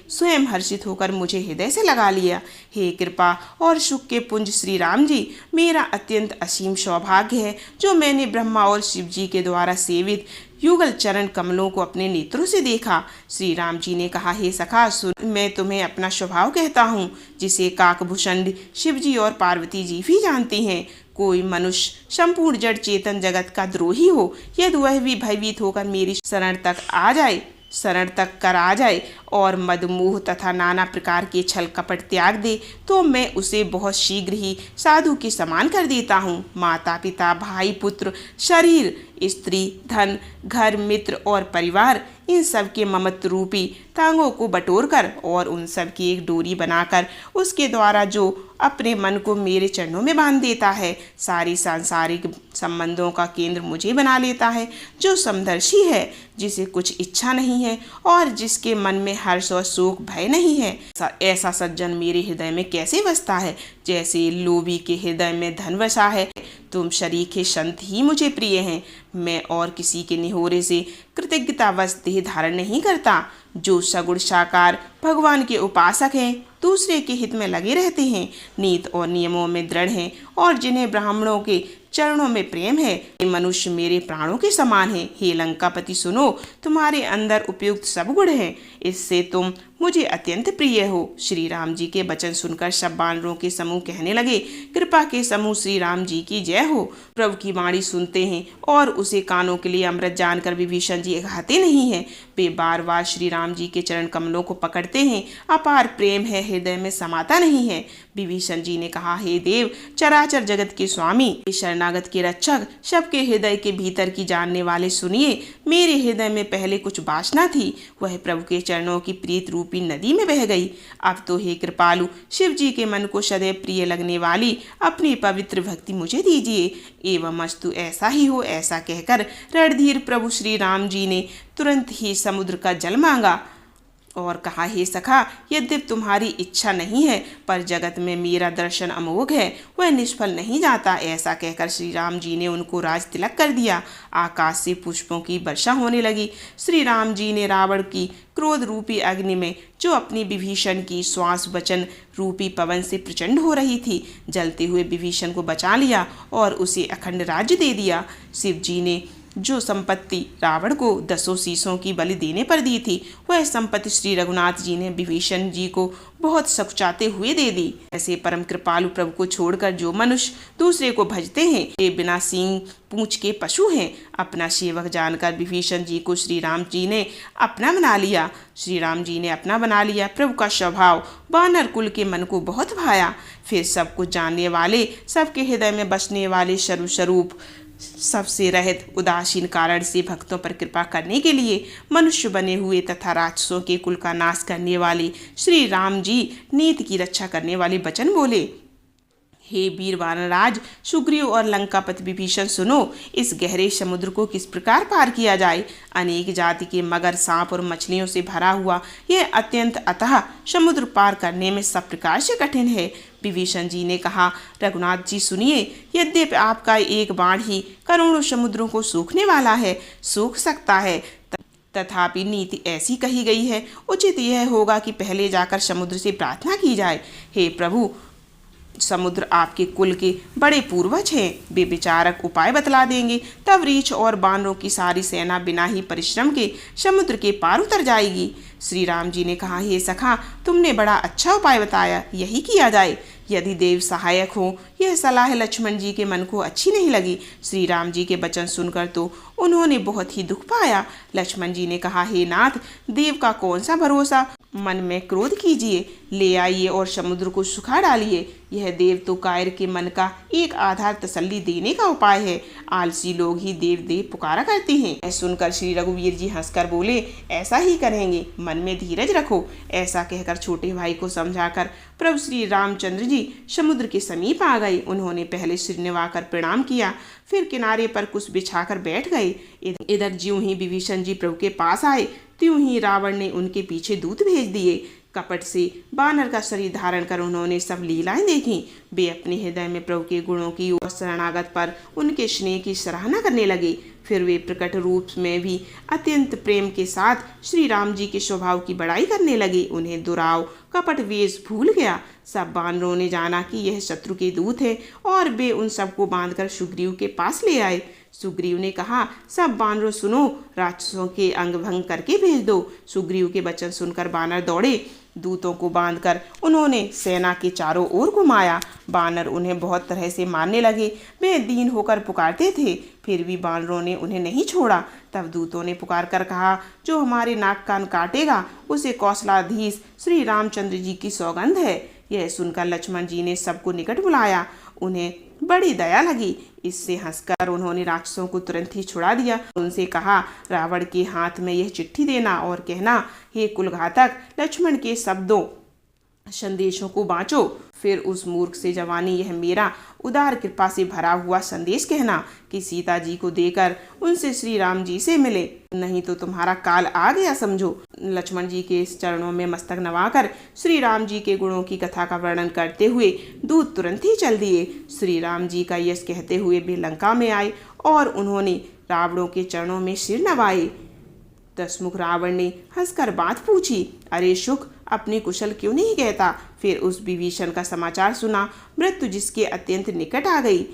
A: स्वयं हर्षित होकर मुझे हृदय से लगा लिया। हे कृपा और सुख के पुंज श्री राम जी, मेरा अत्यंत असीम सौभाग्य है जो मैंने ब्रह्मा और शिव जी के द्वारा सेवित युगल चरण कमलों को अपने नेत्रों से देखा। श्री राम जी ने कहा, हे सखा सुन, मैं तुम्हें अपना स्वभाव कहता हूँ, जिसे काकभूषण शिव जी और पार्वती जी भी जानती हैं। कोई मनुष्य संपूर्ण जड़ चेतन जगत का द्रोही हो, यदि वह भी भयभीत होकर मेरी शरण तक कर आ जाए और मदमोह तथा नाना प्रकार के छल कपट त्याग दे, तो मैं उसे बहुत शीघ्र ही साधु के समान कर देता हूँ। माता पिता, भाई पुत्र, शरीर, स्त्री, धन, घर, मित्र और परिवार, इन सब के ममत्व रूपी टांगों को बटोरकर और उन सब की एक डोरी बनाकर उसके द्वारा जो अपने मन को मेरे चरणों में बांध देता है, सारी सांसारिक संबंधों का केंद्र मुझे बना लेता है। जो समदर्शी है, जिसे कुछ इच्छा नहीं है और जिसके मन में हर्ष और शोक भय नहीं है, ऐसा सज्जन मेरे हृदय में कैसे बसता है, जैसे लोभी के हृदय में धन बसा है। तुम शरीके संत ही मुझे प्रिय हैं। मैं और किसी के निहोरे से कृतज्ञतावश देह धारण नहीं करता। जो सगुण साकार भगवान के उपासक हैं, दूसरे के हित में लगे रहते हैं, नीति और नियमों में दृढ़ हैं और जिन्हें ब्राह्मणों के चरणों में प्रेम है, ये मनुष्य मेरे प्राणों के समान है। हे लंकापति सुनो, तुम्हारे अंदर उपयुक्त सब गुण हैं, इससे तुम मुझे अत्यंत प्रिय हो। श्री राम जी के वचन सुनकर सब वानरों के समूह कहने लगे, कृपा के समूह श्री राम जी की जय हो। प्रभु की वाणी सुनते हैं और उसे कानों के लिए अमृत जानकर विभीषण जी घाते नहीं हैं। वे बार बार श्री राम जी के चरण कमलों को पकड़ते हैं। अपार प्रेम है, हृदय में समाता नहीं है। विभीषण जी ने कहा, हे देव, चराचर जगत के स्वामी, शरणागत के रक्षक, सबके हृदय के भीतर की जानने वाले, सुनिए। मेरे हृदय में पहले कुछ वासना थी, वह प्रभु के चरणों की प्रीत रूपी नदी में बह गई। अब तो हे कृपालु, शिव जी के मन को सदैव प्रिय लगने वाली अपनी पवित्र भक्ति मुझे दीजिए। एवं अस्तु, ऐसा ही हो। ऐसा कहकर रणधीर प्रभु श्री राम जी ने तुरंत ही समुद्र का जल मांगा और कहा, हे सखा, यद्यपि तुम्हारी इच्छा नहीं है, पर जगत में मेरा दर्शन अमोघ है, वह निष्फल नहीं जाता। ऐसा कहकर श्री राम जी ने उनको राज तिलक कर दिया। आकाश से पुष्पों की वर्षा होने लगी। श्री राम जी ने रावण की क्रोध रूपी अग्नि में, जो अपनी विभीषण की श्वास वचन रूपी पवन से प्रचंड हो रही थी, जलते हुए विभीषण को बचा लिया और उसे अखंड राज्य दे दिया। शिव जी ने जो संपत्ति रावण को 10 शीशों की बलि देने पर दी थी, वह संपत्ति श्री रघुनाथ जी ने विभीषण जी को बहुत सकुचाते हुए दे दी। ऐसे परम कृपालु प्रभु को छोड़कर जो मनुष्य दूसरे को भजते हैं, वे बिना सींग पूंछ के पशु हैं। अपना सेवक जानकर विभीषण जी को श्री राम जी ने अपना बना लिया। प्रभु का स्वभाव वानर कुल के मन को बहुत भाया। फिर सब कुछ जानने वाले, सबके हृदय में बसने वाले, सर्वस्वरूप सबसे रहित, उदासीन कारण से भक्तों पर कृपा करने के लिए मनुष्य बने हुए तथा राक्षसों के कुल का नाश करने वाले श्री राम जी नीति की रक्षा करने वाले वचन बोले। हे वीर वानराज सुग्रीव और लंकापति विभीषण, सुनो, इस गहरे समुद्र को किस प्रकार पार किया जाए। अनेक जाति के मगर, सांप और मछलियों से भरा हुआ यह अत्यंत अतः समुद्र पार करने में सब प्रकार से कठिन है। विभीषण जी ने कहा, रघुनाथ जी सुनिए, यद्यपि आपका एक बाण ही करोड़ों समुद्रों को सूखने वाला है, सूख सकता है, तथापि नीति ऐसी कही गई है, उचित यह होगा कि पहले जाकर समुद्र से प्रार्थना की जाए। हे प्रभु, समुद्र आपके कुल के बड़े पूर्वज हैं, वे विचारक उपाय बतला देंगे। तब रीछ और बानरों की सारी सेना बिना ही परिश्रम के समुद्र के पार उतर जाएगी। श्री राम जी ने कहा, हे सखा, तुमने बड़ा अच्छा उपाय बताया, यही किया जाए। यदि देव सहायक हो। यह सलाह लक्ष्मण जी के मन को अच्छी नहीं लगी। श्री राम जी के वचन सुनकर तो उन्होंने बहुत ही दुख पाया। लक्ष्मण जी ने कहा, हे नाथ, देव का कौन सा भरोसा, मन में क्रोध कीजिए, ले आइए और समुद्र को सुखा डालिए। यह देव तो कायर के मन का एक आधार तसल्ली देने का उपाय है। आलसी लोग ही देव देव पुकारा करते हैं। ऐसा सुनकर श्री रघुवीर जी हंसकर बोले, ऐसा ही करेंगे, मन में धीरज रखो। ऐसा कहकर छोटे भाई को समझाकर प्रभु श्री रामचंद्र जी समुद्र के समीप आ गए। उन्होंने पहले सिर निवाकर प्रणाम किया, फिर किनारे पर कुछ बिछाकर बैठ गए। इधर ज्यों ही विभीषण जी प्रभु के पास आए, त्यों ही रावण ने उनके पीछे दूत भेज दिए। कपट से बानर का शरीर धारण कर उन्होंने सब लीलाएं देखी। वे अपने हृदय में प्रभु के गुणों की और शरणागत पर उनके स्नेह की सराहना करने लगे। फिर वे प्रकट रूप में भी अत्यंत प्रेम के साथ श्री राम जी के स्वभाव की बड़ाई करने लगे। उन्हें दुराव कपट वेश भूल गया। सब बानरों ने जाना कि यह शत्रु के दूत है और वे उन सबको बांधकर सुग्रीव के पास ले आए। सुग्रीव ने कहा, सब बानरों सुनो, राक्षसों के अंग भंग करके भेज दो। सुग्रीव के वचन सुनकर बानर दौड़े। दूतों को बांधकर उन्होंने सेना के चारों ओर घुमाया। बानर उन्हें बहुत तरह से मारने लगे। वे दीन होकर पुकारते थे, फिर भी बानरों ने उन्हें नहीं छोड़ा। तब दूतों ने पुकार कर कहा, जो हमारे नाक कान काटेगा उसे कौशलाधीश श्री रामचंद्र जी की सौगंध है। यह सुनकर लक्ष्मण जी ने सबको निकट बुलाया। उन्हें बड़ी दया लगी। इससे हंसकर उन्होंने राक्षसों को तुरंत ही छुड़ा दिया। उनसे कहा, रावण के हाथ में यह चिट्ठी देना और कहना, हे कुलघातक, लक्ष्मण के शब्दों संदेशों को बाँचो। फिर उस मूर्ख से जवानी यह मेरा उदार कृपा से भरा हुआ संदेश कहना कि सीता जी को देकर उनसे श्री राम जी से मिले, नहीं तो तुम्हारा काल आ गया समझो। लक्ष्मण जी के इस चरणों में मस्तक नवाकर श्री राम जी के गुणों की कथा का वर्णन करते हुए दूत तुरंत ही चल दिए। श्री राम जी का यश कहते हुए वे लंका में आए और उन्होंने रावणों के चरणों में सिर नवाए। दशमुख रावण ने हंसकर बात पूछी, अरे शुक, अपनी कुशल क्यों नहीं कहता? फिर उस विभीषण का समाचार सुना, मृत्यु जिसके अत्यंत निकट आ गई।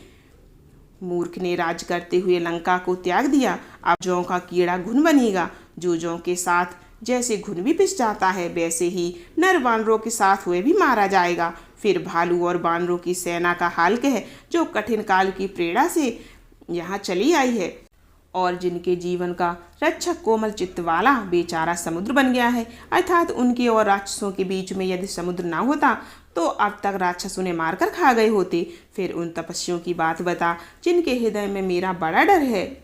A: मूर्ख ने राज करते हुए लंका को त्याग दिया। अब जौ का कीड़ा घुन बनेगा। जो जौ के साथ जैसे घुन भी पिस जाता है, वैसे ही नर बानरों के साथ हुए भी मारा जाएगा। फिर भालू और बानरों की सेना का हाल कह, जो कठिन काल की प्रेरणा से यहाँ चली आई है और जिनके जीवन का रक्षक कोमल चित्त वाला बेचारा समुद्र बन गया है। अर्थात उनके और राक्षसों के बीच में यदि समुद्र ना होता तो अब तक राक्षस उन्हें मारकर खा गए होते। फिर उन तपस्वियों की बात बता जिनके हृदय में मेरा बड़ा डर है।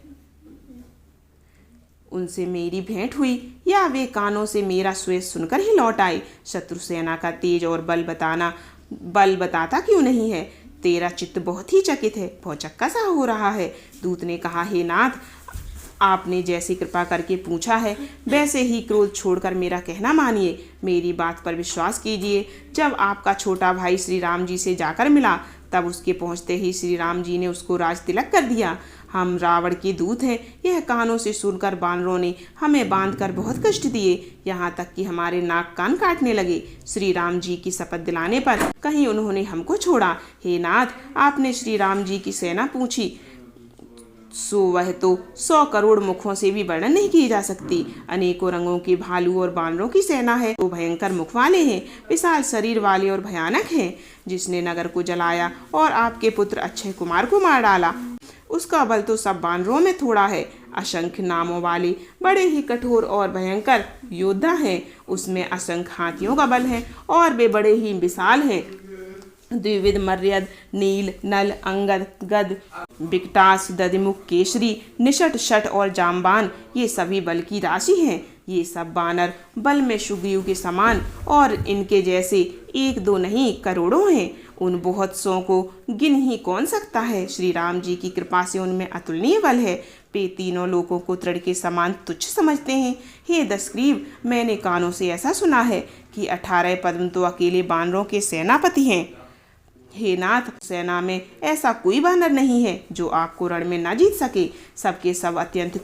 A: उनसे मेरी भेंट हुई या वे कानों से मेरा स्वेश सुनकर ही लौट आए। शत्रु सेना का तेज और बल बताता क्यों नहीं है? तेरा चित्त बहुत ही चकित है, भौचक्का सा हो रहा है। दूत ने कहा, हे नाथ, आपने जैसी कृपा करके पूछा है वैसे ही क्रोध छोड़कर मेरा कहना मानिए, मेरी बात पर विश्वास कीजिए। जब आपका छोटा भाई श्री राम जी से जाकर मिला तब उसके पहुंचते ही श्री राम जी ने उसको राज तिलक कर दिया। हम रावण के दूत हैं, यह कानों से सुनकर बानरों ने हमें बांधकर बहुत कष्ट दिए, यहाँ तक कि हमारे नाक कान काटने लगे। श्री राम जी की शपथ दिलाने पर कहीं उन्होंने हमको छोड़ा। हे नाथ, आपने श्री राम जी की सेना पूछी सो वह तो 100 करोड़ मुखों से भी वर्णन नहीं की जा सकती। अनेकों रंगों के भालू और बानरों की सेना है। वो भयंकर मुख वाले हैं, विशाल शरीर वाले और भयानक हैं। जिसने नगर को जलाया और आपके पुत्र अक्षय कुमार को मार डाला, उसका बल तो सब बानरों में थोड़ा है। असंख्य नामों वाले बड़े ही कठोर और भयंकर योद्धा हैं। उसमें असंख्य हाथियों का बल है और वे बड़े ही विशाल हैं। द्विविध, मर्यद, नील, नल, अंगद, गद, बिकटास, दधिमुख, केसरी, निषट, शठ और जाम्बान, ये सभी बल की राशि हैं। ये सब बानर बल में सुग्रीव के समान और इनके जैसे एक दो नहीं करोड़ों हैं। उन बहुत सौ को गिन ही कौन सकता है। श्री राम जी की कृपा से उनमें अतुलनीय बल है। वे तीनों लोगों को तृण के समान तुच्छ समझते हैं। हे दशग्रीव, मैंने कानों से ऐसा सुना है कि 18 पद्म तो अकेले बानरों के सेनापति हैं। हे नाथ, सेना में ऐसा कोई बानर नहीं है जो आपको रण में ना जीत सके। सबके सब अत्यंत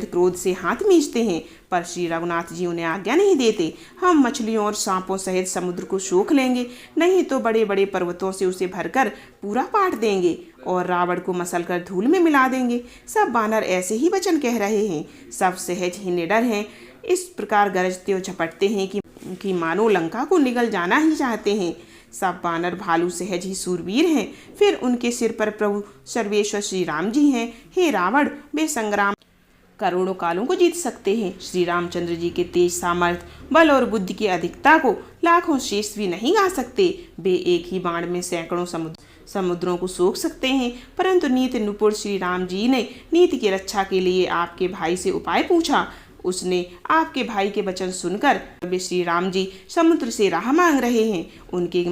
A: क्रोध से हाथ मींचते हैं, पर श्री रघुनाथ जी उन्हें आज्ञा नहीं देते। हम मछलियों और सांपों सहित समुद्र को सोख लेंगे, नहीं तो बड़े बड़े पर्वतों से उसे भरकर पूरा पाट देंगे और रावण को मसलकर धूल में मिला देंगे। सब बानर ऐसे ही वचन कह रहे हैं। सब सहज ही निडर हैं। इस प्रकार गरजते और झपटते हैं कि मानो लंका को निगल जाना ही चाहते हैं। सब बानर भालू सहज ही सूरवीर हैं। फिर उनके सिर पर प्रभु सर्वेश्वर श्री राम जी हैं। हे रावण, वे संग्राम करोड़ों कालों को जीत सकते हैं। श्री रामचंद्र जी के तेज, सामर्थ्य, बल और बुद्धि की अधिकता को लाखों शेष भी नहीं गा सकते। वे एक ही बाण में सैकड़ों समुद्रों को सोख सकते हैं। परंतु नीति निपुण श्री राम जी ने नीति की रक्षा के लिए आपके भाई से उपाय पूछा। उसने आपके भाई के वचन सुनकर वे श्री राम जी समुद्र से राह मांग रहे हैं। उनके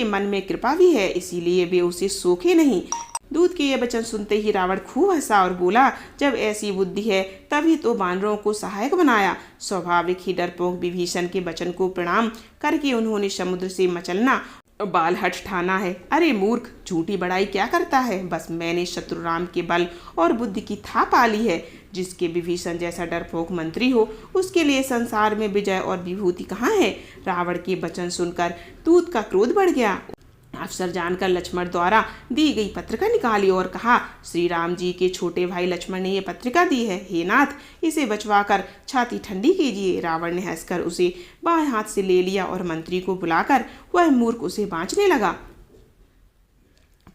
A: मन में कृपा भी है, इसीलिए वे उसे सोखे नहीं। दूत के ये वचन सुनते ही रावण खूब हंसा और बोला, जब ऐसी बुद्धि है तभी तो बानरों को सहायक बनाया। स्वाभाविक ही डरपोक विभीषण के वचन को प्रणाम करके उन्होंने समुद्र से मचलना बाल हट ठाना है। अरे मूर्ख, झूठी बड़ाई क्या करता है? बस मैंने शत्रु राम के बल और बुद्धि की था पाली है। जिसके विभीषण जैसा डरपोक मंत्री हो, उसके लिए संसार में विजय और विभूति कहाँ है? रावण के वचन सुनकर दूत का क्रोध बढ़ गया। अवसर जानकर लक्ष्मण द्वारा दी गई पत्रिका निकाली और कहा, श्री राम जी के छोटे भाई लक्ष्मण ने यह पत्रिका दी है, हे नाथ, इसे बचवाकर छाती ठंडी कीजिए। रावण ने हंसकर उसे बाएं हाथ से ले लिया और मंत्री को बुलाकर वह मूर्ख उसे बांचने लगा।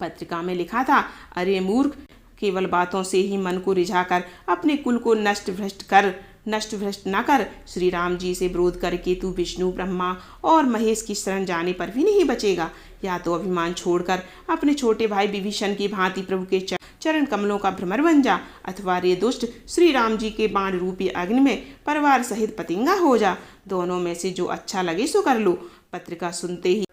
A: पत्रिका में लिखा था, अरे मूर्ख, केवल बातों से ही मन को रिझाकर अपने कुल को नष्ट भ्रष्ट न कर। श्री राम जी से विरोध करके तू विष्णु, ब्रह्मा और महेश की शरण जाने पर भी नहीं बचेगा। या तो अभिमान छोड़कर अपने छोटे भाई विभीषण की भांति प्रभु के चरण कमलों का भ्रमर बन जा, अथवा रे दुष्ट श्री राम जी के बाण रूपी अग्नि में परिवार सहित पतिंगा हो जा। दोनों में से जो अच्छा लगे सो कर लो। पत्रिका सुनते ही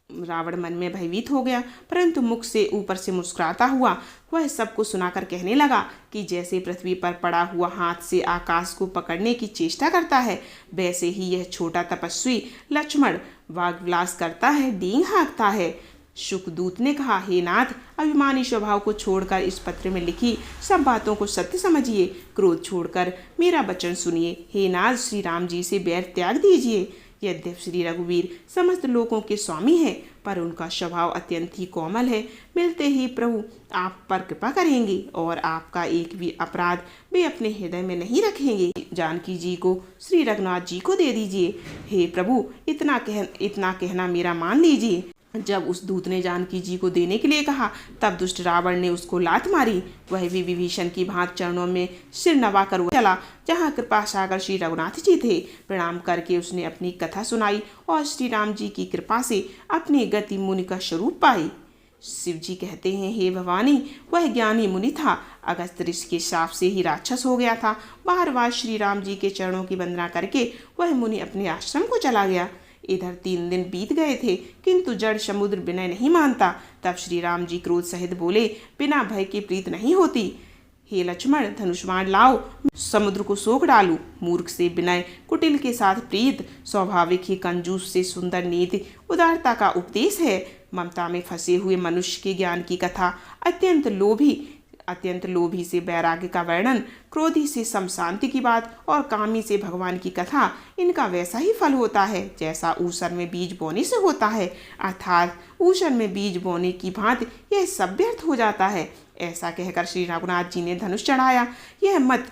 A: रावण मन में भयभीत हो गया, परंतु मुख से ऊपर से मुस्कुराता हुआ वह सबको सुनाकर कहने लगा कि जैसे पृथ्वी पर पड़ा हुआ हाथ से आकाश को पकड़ने की चेष्टा करता है, वैसे ही यह छोटा तपस्वी लक्ष्मण वाग्विलास करता है, डींग हाँकता है। शुकदूत ने कहा, हे नाथ, अभिमानी स्वभाव को छोड़कर इस पत्र में लिखी सब बातों को सत्य समझिए। क्रोध छोड़कर मेरा वचन सुनिए। हे नाथ, श्री राम जी से बैर त्याग दीजिए। यद्यपि श्री रघुवीर समस्त लोगों के स्वामी है, पर उनका स्वभाव अत्यंत ही कोमल है। मिलते ही प्रभु आप पर कृपा करेंगे और आपका एक भी अपराध वे अपने हृदय में नहीं रखेंगे। जानकी जी को श्री रघुनाथ जी को दे दीजिए। हे प्रभु, इतना कहना मेरा मान लीजिए। जब उस दूत ने जानकी जी को देने के लिए कहा, तब दुष्ट रावण ने उसको लात मारी। वह भी विभीषण की भांति चरणों में सिर नवाकर चला जहाँ कृपा सागर श्री रघुनाथ जी थे। प्रणाम करके उसने अपनी कथा सुनाई और श्री राम जी की कृपा से अपनी गति मुनि का स्वरूप पाई। शिव जी कहते हैं, हे भवानी, वह ज्ञानी मुनि था। अगस्त ऋषि के शाप से ही राक्षस हो गया था। बार बार श्री राम जी के चरणों की वंदना करके वह मुनि अपने आश्रम को चला गया। इधर 3 दिन बीत गए थे, किंतु जड़ समुद्र विनय नहीं मानता। तब श्री राम जी क्रोध सहित बोले, बिना भय के प्रीत नहीं होती। हे लक्ष्मण, धनुष्मान लाओ, समुद्र को सोख डालूं। मूर्ख से विनय, कुटिल के साथ प्रीत, स्वाभाविक ही कंजूस से सुंदर नीति, उदारता का उपदेश है। ममता में फंसे हुए मनुष्य के ज्ञान की कथा, अत्यंत लोभी से वैराग्य का वर्णन, क्रोधी से सम शांति की बात और कामी से भगवान की कथा, इनका वैसा ही फल होता है जैसा ऊसर में बीज बोने से होता है। अर्थात ऊसर में बीज बोने की भांति यह सब व्यर्थ हो जाता है। ऐसा कहकर श्री रघुनाथ जी ने धनुष चढ़ाया। यह मत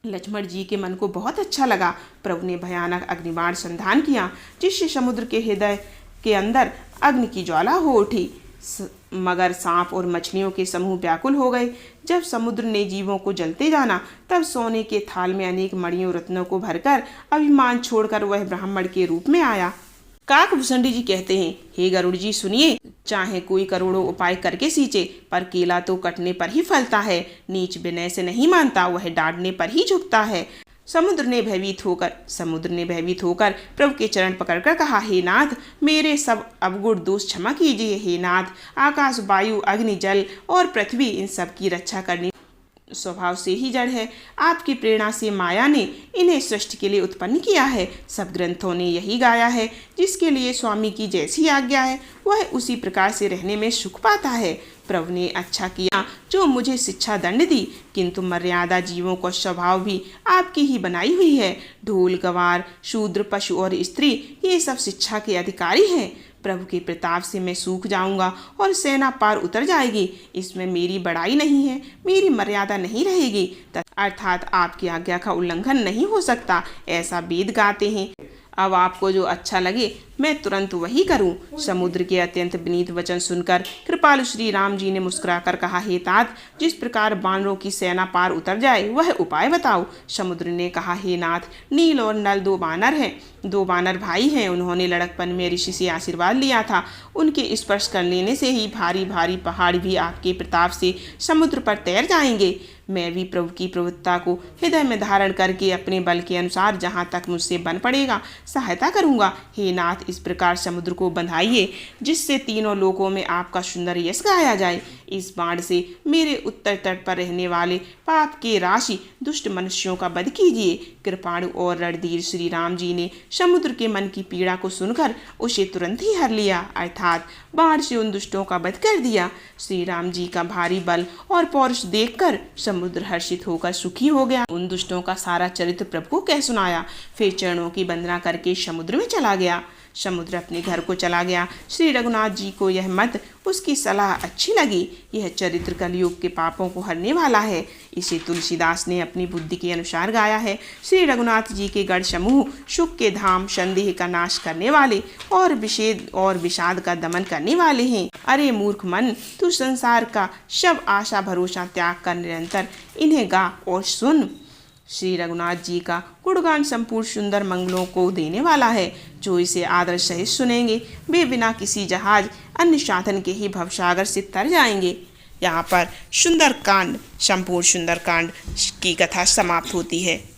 A: लक्ष्मण जी के मन को बहुत अच्छा लगा। प्रभु ने भयानक अग्निबाण संधान किया, जिससे समुद्र के हृदय के अंदर अग्नि की ज्वाला हो उठी। मगर, सांप और मछलियों के समूह व्याकुल हो गए। जब समुद्र ने जीवों को जलते जाना, तब सोने के थाल में अनेक मणियों रत्नों को भरकर अभिमान छोड़कर वह ब्राह्मण के रूप में आया। काकभूषणी जी कहते हैं, हे गरुड़ जी सुनिए, चाहे कोई करोड़ों उपाय करके सींचे, पर केला तो कटने पर ही फलता है। नीच विनय से नहीं मानता, वह डांटने पर ही झुकता है। समुद्र ने भयभीत होकर प्रभु के चरण पकड़कर कहा, हे नाथ, मेरे सब अवगुण दोष क्षमा कीजिए। हे नाथ, आकाश, वायु, अग्नि, जल और पृथ्वी, इन सब की रक्षा करनी स्वभाव से ही जड़ है। आपकी प्रेरणा से माया ने इन्हें सृष्टि के लिए उत्पन्न किया है। सब ग्रंथों ने यही गाया है, जिसके लिए स्वामी की जैसी आज्ञा है, वह उसी प्रकार से रहने में सुख पाता है। प्रभु ने अच्छा किया जो मुझे शिक्षा दंड दी, किंतु मर्यादा जीवों का स्वभाव भी आपकी ही बनाई हुई है। ढोल, गवार, शूद्र, पशु और स्त्री, ये सब शिक्षा के अधिकारी हैं। प्रभु के प्रताप से मैं सूख जाऊंगा और सेना पार उतर जाएगी। इसमें मेरी बड़ाई नहीं है, मेरी मर्यादा नहीं रहेगी, अर्थात आपकी आज्ञा का उल्लंघन नहीं हो सकता, ऐसा वेद गाते हैं। अब आपको जो अच्छा लगे मैं तुरंत वही करूं। समुद्र के अत्यंत विनीत वचन सुनकर कृपालु श्री राम जी ने मुस्कुराकर कहा, हे तात, जिस प्रकार बानरों की सेना पार उतर जाए वह उपाय बताओ। समुद्र ने कहा, हे नाथ, नील और नल 2 बानर हैं, 2 बानर भाई हैं। उन्होंने लड़कपन में ऋषि से आशीर्वाद लिया था। उनके स्पर्श कर लेने से ही भारी भारी पहाड़ भी आपके प्रताप से समुद्र पर तैर जाएंगे। मैं भी प्रभु की प्रवृत्ता को हृदय में धारण करके अपने बल के अनुसार जहाँ तक मुझसे बन पड़ेगा सहायता करूँगा। हे नाथ, इस प्रकार समुद्र को बंधाइए जिससे तीनों लोकों में आपका सुंदर यश गाया जाए। इस बाण से मेरे उत्तर तट पर रहने वाले पाप के राशि दुष्ट मनुष्यों का वध कीजिए। कृपाणु और रणधीर श्री राम जी ने समुद्र के मन की पीड़ा को सुनकर उसे तुरंत ही हर लिया, अर्थात बाण से उन दुष्टों का वध कर दिया। श्री राम जी का भारी बल और पौरुष देखकर समुद्र हर्षित होकर सुखी हो गया। उन दुष्टों का सारा चरित्र प्रभु को कह सुनाया, फिर चरणों की वंदना करके समुद्र में चला गया। समुद्र अपने घर को चला गया। श्री रघुनाथ जी को यह मत, उसकी सलाह अच्छी लगी। यह चरित्र कलयुग के पापों को हरने वाला है। इसे तुलसीदास ने अपनी बुद्धि के अनुसार गाया है। श्री रघुनाथ जी के गढ़ समूह सुख के धाम, संदेह का नाश करने वाले और विषेद और विषाद का दमन करने वाले हैं। अरे मूर्ख मन, तू संसार का सब आशा भरोसा त्याग कर निरंतर इन्हें गा और सुन। श्री रघुनाथ जी का गुणगान संपूर्ण सुंदर मंगलों को देने वाला है। जो इसे आदर सहित सुनेंगे वे बिना किसी जहाज अन्य साधन के ही भवसागर से तर जाएंगे। यहाँ पर सुंदरकांड, संपूर्ण सुंदरकांड की कथा समाप्त होती है।